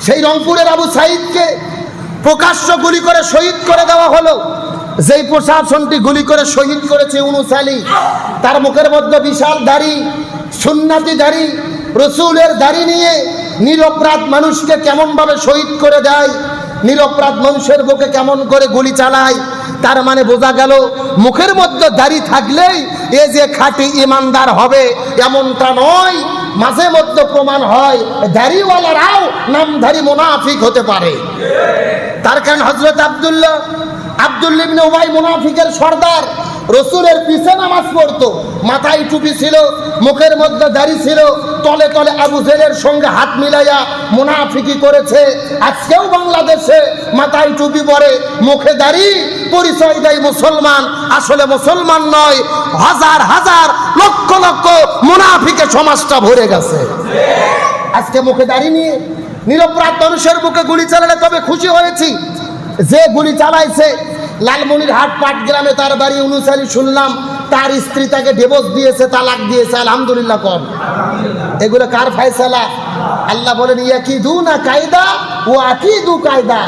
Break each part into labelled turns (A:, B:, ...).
A: সেই রংপুরের আবু সাইদকে প্রকাশ্য গুলি করে শহীদ করে দেওয়া হলো। যেই প্রশাসনটি গুলি করে শহীদ করেছে ইউনূস আলী, তার মুখের মধ্যে বিশাল দাড়ি, সুন্নাতি দাড়ি, রসুলের দাড়ি নিয়ে নিরপরাধ মানুষকে কেমন ভাবে শহীদ করে দেয়, নিরপরাধ মানুষের বুকে কেমন করে গুলি চালায়। তার মানে বোঝা গেল মুখের মধ্যে দাড়ি থাকলেই এ যে খাঁটি ইমানদার হবে এমনটা নয়। মাঝে মধ্যে প্রমাণ হয় দাড়িওয়ালারাও নামধারী মুনাফিক হতে পারে। তার কারণ হযরত আব্দুল্লাহ ইবনে উবাই মুনাফিকের সর্দার, রসুলের পিছে নামাজ পড়তো, মাথায় টুপি ছিল, মুখের মধ্যে দাড়ি ছিল, তলে তলে আবু জেলের সঙ্গে হাত মিলাইয়া মুনাফিকি করেছে। আজকেও বাংলাদেশে মাথায় টুপি পরে, মুখে দাড়ি, পরিচয় দেয় মুসলমান, আসলে মুসলমান নয়। হাজার হাজার লক্ষ লক্ষ মুনাফিকে সমাজটা ভরে গেছে। আজকে মুখে দাড়ি নিয়ে নিরপরাধ মানুষের বুকে গুলি চালালে তবে খুশি হয়েছি। যে গুলি চালাইছে লালমনিরহাট পাটগ্রামে, তার বাড়ি ইউনূস আলী, শুনলাম তার স্ত্রী তাকে ডিভোর্স দিয়েছে, তালাক দিয়েছে। আলহামদুলিল্লাহ কম। এগুলো কার ফায়সালা? আল্লাহ বলেন ইয়াকিদুনা কায়দা ওয়া আকিদু কায়দা।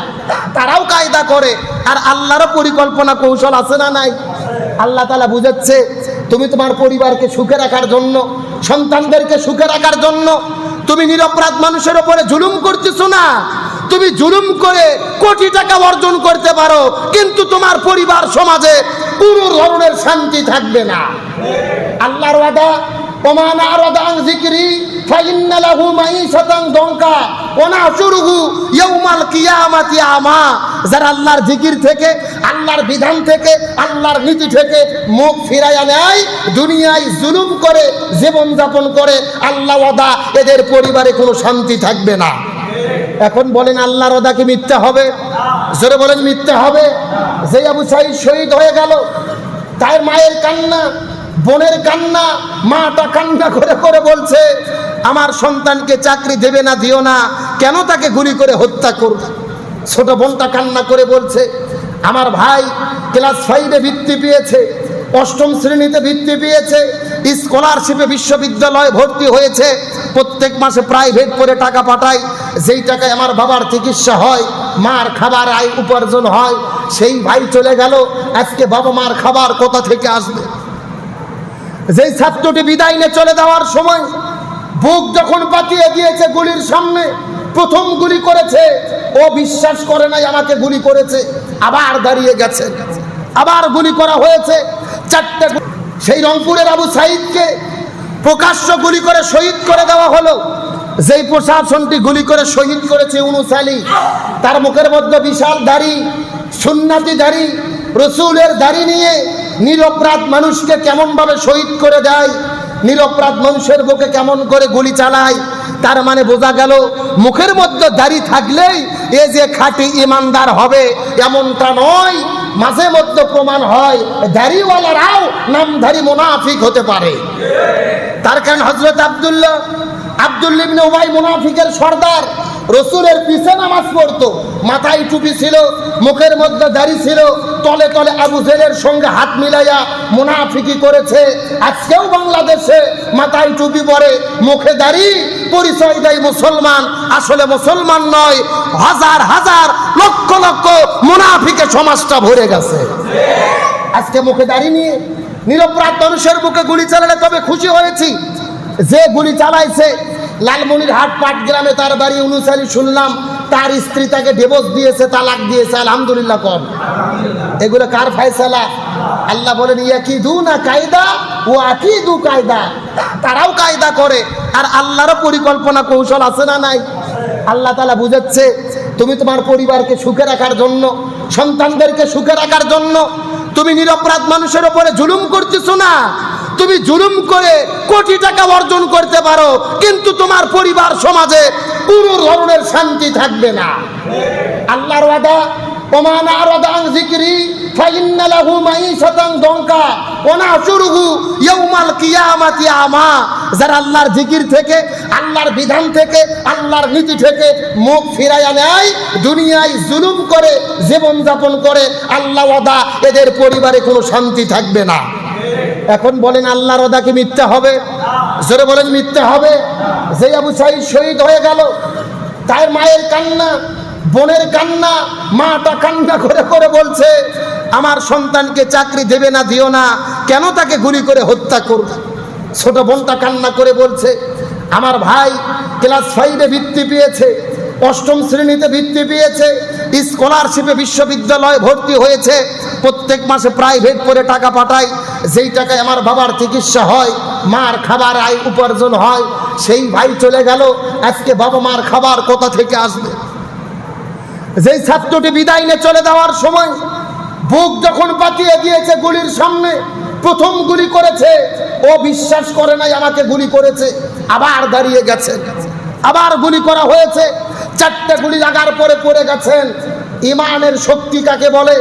A: তারাও কায়দা করে, আর আল্লাহরও পরিকল্পনা কৌশল আছে না নাই? আল্লাহ তাআলা বুঝাচ্ছে তুমি তোমার পরিবারকে সুখে রাখার জন্য, সন্তানদেরকে সুখে রাখার জন্য তুমি নিরপরাধ মানুষের উপরে জুলুম করতেছো না। তুমি জুলুম করে কোটি টাকা অর্জন করতে পারো, কিন্তু তোমার পরিবার সমাজে কোনো ধরনের শান্তি থাকবে না। আল্লাহর ওয়াদা, ওমান আরাদা আন যিকরি ফাইন্না লাহু মাঈশাতান দনকা ওয়া নাহশুরুহু ইয়াউমাল কিয়ামাতি আমা। যারা আল্লাহর জিকির থেকে, আল্লাহর বিধান থেকে, আল্লাহর নীতি থেকে মুখ ফিরাইয়া নেয়, দুনিয়ায় জুলুম করে জীবন যাপন করে, আল্লাহ ওয়াদা এদের পরিবারে কোনো শান্তি থাকবে না। এখন বলেন আল্লাহর ওয়াদা কি মিথ্যা হবে? জোরে বলেন মিথ্যা হবে। যে আবু সাঈদ শহীদ হয়ে গেল, তার মায়ের কান্না, বোনের কান্না, মাটা কান্না করে করে বলছে আমার সন্তানকে চাকরি দেবে না, দিও না, কেন তাকে গুলি করে হত্যা করবে। ছোট বোনটা কান্না করে বলছে আমার ভাই ক্লাস 5-এ বৃত্তি পেয়েছে, 8ম শ্রেণীতে বৃত্তি পেয়েছে, স্কলারশিপে বিশ্ববিদ্যালয়ে ভর্তি হয়েছে, প্রত্যেক মাসে প্রাইভেট করে টাকা পাঠায়, যেই টাকায় আমার বাবার চিকিৎসা হয়, মার খাবার আয় উপার্জন হয়। সেই ভাই চলে গেল, আজকে বাবা মার খাবার কোথা থেকে আসবে? যেই ছাত্রটি বিদায় নিয়ে চলে যাওয়ার সময় বুক যখন পাতিয়ে দিয়েছে গুলির সামনে, প্রথম গুলি করেছে, ও বিশ্বাস করে নাই আমাকে গুলি করেছে, আবার দাঁড়িয়ে গেছে, আবার গুলি করা হয়েছে, 4টে। সেই রংপুরের আবু সাইদকে প্রকাশ্য গুলি করে শহীদ করে দেওয়া হলো। যেই প্রশাসনটি গুলি করে শহীদ করেছে ইউনূস আলী, তার মুখের মধ্যে বিশাল দাড়ি, সুন্নাতি দাড়ি, রসুলের দাড়ি নিয়ে নিরপরাধ মানুষকে কেমন ভাবে শহীদ করে দেয়, নিরপরাধ মানুষের বুকে কেমন করে গুলি চালায়। তার মানে বোঝা গেল মুখের মধ্যে দাড়ি থাকলেই এ যে খাঁটি ইমানদার হবে এমনটা নয়। মাঝে মধ্যে প্রমাণ হয় দাড়িওয়ালারাও নামধারী মুনাফিক হতে পারে। তার কারণ হযরত আব্দুল্লাহ ইবনে উবাই মুনাফিকের সর্দার, রসুলের পিছে নামাজ পড়তো, মাথায় টুপি ছিল, মুখের মধ্যে দাড়ি ছিল, তলে তলে আবু জেলের সঙ্গে হাত মিলাইয়া মুনাফিকি করেছে। আজকেও বাংলাদেশে মাথায় টুপি পরে, মুখে দাড়ি, পরিচয় দেয় মুসলমান, আসলে মুসলমান নয়। হাজার হাজার লক্ষ লক্ষ মুনাফিকে সমাজটা ভরে গেছে। আজকে মুখে দাড়ি নিয়ে নিরপরাধ মানুষের বুকে গুলি চালালে তবে খুশি হয়েছি। যে গুলি চালাইছে লালমনিরহাট পাটগ্রামে, তার বাড়ি ইউনূস আলী, শুনলাম তার স্ত্রী তাকে ডিভোর্স দিয়েছে, তালাক দিয়েছে। আলহামদুলিল্লাহ কম। এগুলো কার ফায়সালা? আল্লাহ বলেন ইয়াকিদুনা কায়দা ওয়া আকিদু কায়দা। তারাও কায়দা করে, আর আল্লাহরও পরিকল্পনা কৌশল আছে না নাই? আল্লাহ তাআলা বুঝাচ্ছে তুমি তোমার পরিবারকে সুখে রাখার জন্য, সন্তানদেরকে সুখে রাখার জন্য তুমি নিরপরাধ মানুষের উপরে জুলুম করতেছো না। তুমি জুলুম করে কোটি টাকা অর্জন করতে পারো, কিন্তু তোমার পরিবার সমাজে কোনো ধরনের শান্তি থাকবে না। আল্লাহর ওয়াদা, ওমান আরাদা আন যিকরি ফাইন্না লাহু মাঈশাতান দনকা ওয়া নাহশুরুহু ইয়াউমাল কিয়ামাতি আমা। যারা আল্লাহর জিকির থেকে, আল্লাহর বিধান থেকে, আল্লাহর নীতি থেকে মুখ ফিরাইয়া নেয়, দুনিয়ায় জুলুম করে জীবন যাপন করে, আল্লাহ ওয়াদা এদের পরিবারে কোনো শান্তি থাকবে না। এখন বলেন আল্লাহর ওয়াদা কি মিথ্যা হবে? জোরে বলেন মিথ্যা হবে। যে আবু সাঈদ শহীদ হয়ে গেল, তাই মায়ের কান্না, বোনের কান্না, মাটা কান্না করে করে বলছে আমার সন্তানকে চাকরি দেবে না, দিও না, কেন তাকে গুলি করে হত্যা করবে। ছোট বোনটা কান্না করে বলছে আমার ভাই ক্লাস 5-এ বৃত্তি পেয়েছে, 8ম শ্রেণীতে বৃত্তি পেয়েছে, স্কলারশিপে বিশ্ববিদ্যালয়ে ভর্তি হয়েছে, প্রত্যেক মাসে প্রাইভেট করে টাকা পাঠায়, যেই টাকায় আমার বাবার চিকিৎসা হয়, মার খাবার আয় উপার্জন হয়। সেই ভাই চলে গেল, আজকে বাবা মার খাবার কোথা থেকে আসবে? যেই ছাত্রটি বিদায় নিয়ে চলে যাওয়ার সময় বুক যখন পাতিয়ে দিয়েছে গুলির সামনে, প্রথম গুলি করেছে, ও বিশ্বাস করে নাই আমাকে গুলি করেছে, আবার দাঁড়িয়ে গেছে, আবার গুলি করা হয়েছে, 4টে গুলি লাগার পরে পড়ে গেছেন। ইমানের শক্তি কাকে বলে?